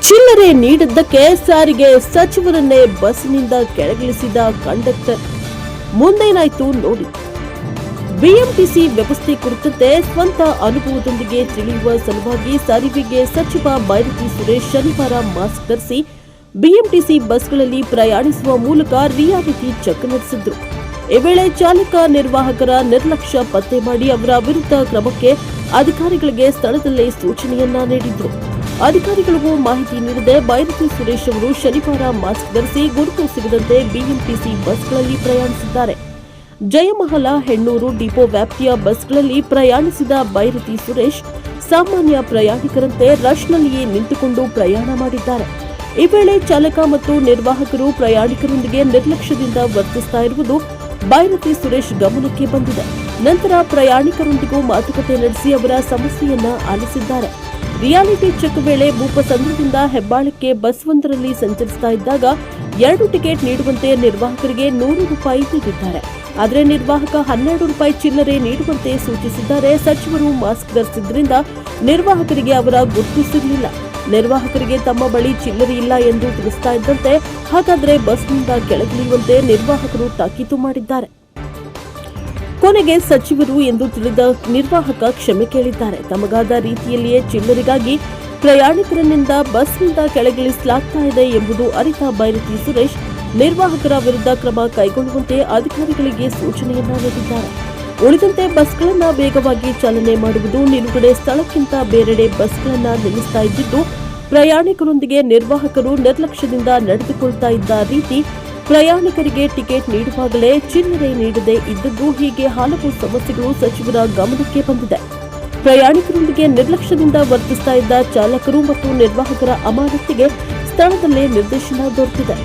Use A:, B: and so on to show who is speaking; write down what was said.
A: ಚಿಲ್ಲರೆ ನೀಡಿದ್ದಕ್ಕೆ ಸಾರಿಗೆ ಸಚಿವರನ್ನೇ ಬಸ್ನಿಂದ ಕೆಳಗಿಳಿಸಿದ ಕಂಡಕ್ಟರ್. ಮುಂದೇನಾಯ್ತು ನೋಡಿ. ಬಿಎಂಟಿಸಿ ವ್ಯವಸ್ಥೆ ಕುರಿತಂತೆ ಸ್ವಂತ ಅನುಭವದೊಂದಿಗೆ ತಿಳಿಯುವ ಸಲುವಾಗಿ ಸಾರಿಗೆಗೆ ಸಚಿವ ಬೈರತಿ ಸುರೇಶ್ ಶನಿವಾರ ಮಾಸ್ಕ್ ಧರಿಸಿ ಬಿಎಂಟಿಸಿ ಬಸ್ಗಳಲ್ಲಿ ಪ್ರಯಾಣಿಸುವ ಮೂಲಕ ರಿಯಾಲಿಟಿ ಚೆಕ್ ನಡೆಸಿದ್ರು. ಈ ವೇಳೆ ಚಾಲಕ ನಿರ್ವಾಹಕರ ನಿರ್ಲಕ್ಷ್ಯ ಪತ್ತೆ ಮಾಡಿ ಅವರ ವಿರುದ್ಧ ಕ್ರಮಕ್ಕೆ ಅಧಿಕಾರಿಗಳಿಗೆ ಸ್ಥಳದಲ್ಲೇ ಸೂಚನೆಯನ್ನ ನೀಡಿದ್ರು. ಅಧಿಕಾರಿಗಳಿಗೂ ಮಾಹಿತಿ ನೀಡದೆ ಬೈರತಿ ಸುರೇಶ್ ಅವರು ಶನಿವಾರ ಮಾಸ್ಕ್ ಧರಿಸಿ ಗುರುತು ಸಿಗದಂತೆ ಬಿಎಂಟಿಸಿ ಬಸ್ಗಳಲ್ಲಿ ಪ್ರಯಾಣಿಸಿದ್ದಾರೆ. ಜಯಮಹಲ ಹೆಣ್ಣೂರು ಡಿಪೋ ವ್ಯಾಪ್ತಿಯ ಬಸ್ಗಳಲ್ಲಿ ಪ್ರಯಾಣಿಸಿದ ಬೈರತಿ ಸುರೇಶ್ ಸಾಮಾನ್ಯ ಪ್ರಯಾಣಿಕರಂತೆ ರಶ್ನಲ್ಲಿಯೇ ನಿಂತುಕೊಂಡು ಪ್ರಯಾಣ ಮಾಡಿದ್ದಾರೆ. ಈ ವೇಳೆ ಚಾಲಕ ಮತ್ತು ನಿರ್ವಾಹಕರು ಪ್ರಯಾಣಿಕರೊಂದಿಗೆ ನಿರ್ಲಕ್ಷ್ಯದಿಂದ ವರ್ತಿಸ್ತಾ ಇರುವುದು ಬೈರತಿ ಸುರೇಶ್ ಗಮನಕ್ಕೆ ಬಂದಿದೆ. ನಂತರ ಪ್ರಯಾಣಿಕರೊಂದಿಗೂ ಮಾತುಕತೆ ನಡೆಸಿ ಅವರ ಸಮಸ್ಯೆಯನ್ನ ಆಲಿಸಿದ್ದಾರೆ. ರಿಯಾಲಿಟಿ ಚೆಕ್ ವೇಳೆ ಭೂಪಸಂದ್ರದಿಂದ ಹೆಬ್ಬಾಳಕ್ಕೆ ಬಸ್ ಒಂದರಲ್ಲಿ ಸಂಚರಿಸ್ತಾ ಇದ್ದಾಗ 2 ಟಿಕೆಟ್ ನೀಡುವಂತೆ ನಿರ್ವಾಹಕರಿಗೆ 100 ರೂಪಾಯಿ ನೀಡಿದ್ದಾರೆ. ಆದರೆ ನಿರ್ವಾಹಕ 12 ರೂಪಾಯಿ ಚಿಲ್ಲರೆ ನೀಡುವಂತೆ ಸೂಚಿಸಿದ್ದಾರೆ. ಸಚಿವರು ಮಾಸ್ಕ್ ಧರಿಸಿದ್ರಿಂದ ನಿರ್ವಾಹಕರಿಗೆ ಅವರ ಗುರುತು ಸಿಗಲಿಲ್ಲ. ನಿರ್ವಾಹಕರಿಗೆ ತಮ್ಮ ಬಳಿ ಚಿಲ್ಲರೆ ಇಲ್ಲ ಎಂದು ತಿಳಿಸ್ತಾ ಇದ್ದಂತೆ ಹಾಗಾದರೆ ಬಸ್ನಿಂದ ಕೆಳಗಿಳಿಯುವಂತೆ ನಿರ್ವಾಹಕರು ತಾಕೀತು ಮಾಡಿದ್ದಾರೆ. ಕೊನೆಗೆ ಸಚಿವರು ಎಂದು ತಿಳಿದ ನಿರ್ವಾಹಕ ಕ್ಷಮೆ ಕೇಳಿದ್ದಾರೆ. ತಮಗಾದ ರೀತಿಯಲ್ಲಿಯೇ ಚಿಲ್ಲರೆಗಾಗಿ ಪ್ರಯಾಣಿಕರನ್ನಿಂದ ಬಸ್ನಿಂದ ಕೆಳಗಿಳಿಸಲಾಗ್ತಾ ಇದೆ ಎಂಬುದು ಅರಿತ ಬೈರತಿ ಸುರೇಶ್ ನಿರ್ವಾಹಕರ ವಿರುದ್ಧ ಕ್ರಮ ಕೈಗೊಳ್ಳುವಂತೆ ಅಧಿಕಾರಿಗಳಿಗೆ ಸೂಚನೆಯನ್ನ ನೀಡಿದ್ದಾರೆ. ಉಳಿದಂತೆ ಬಸ್ಗಳನ್ನು ಬೇಗವಾಗಿ ಚಾಲನೆ ಮಾಡುವುದು, ನಿಲುಗಡೆ ಸ್ಥಳಕ್ಕಿಂತ ಬೇರೆಡೆ ಬಸ್ಗಳನ್ನು ನಿಲ್ಲಿಸ್ತಾ ಇದ್ದಿದ್ದು, ಪ್ರಯಾಣಿಕರೊಂದಿಗೆ ನಿರ್ವಾಹಕರು ನಿರ್ಲಕ್ಷ್ಯದಿಂದ ನಡೆದುಕೊಳ್ತಾ ಇದ್ದ ರೀತಿ, ಪ್ರಯಾಣಿಕರಿಗೆ ಟಿಕೆಟ್ ನೀಡುವಾಗಲೇ ಚಿಲ್ಲರೆ ನೀಡದೆ ಇದ್ದದ್ದು ಹೀಗೆ ಹಲವು ಸಮಸ್ಯೆಗಳು ಸಚಿವರ ಗಮನಕ್ಕೆ ಬಂದಿದೆ. ಪ್ರಯಾಣಿಕರೊಂದಿಗೆ ನಿರ್ಲಕ್ಷ್ಯದಿಂದ ವರ್ತಿಸ್ತಾ ಇದ್ದ ಚಾಲಕರು ಮತ್ತು ನಿರ್ವಾಹಕರ ಅಮಾನತಿಗೆ ಸ್ಥಳದಲ್ಲೇ ನಿರ್ದೇಶನ ದೊರೆತಿದೆ.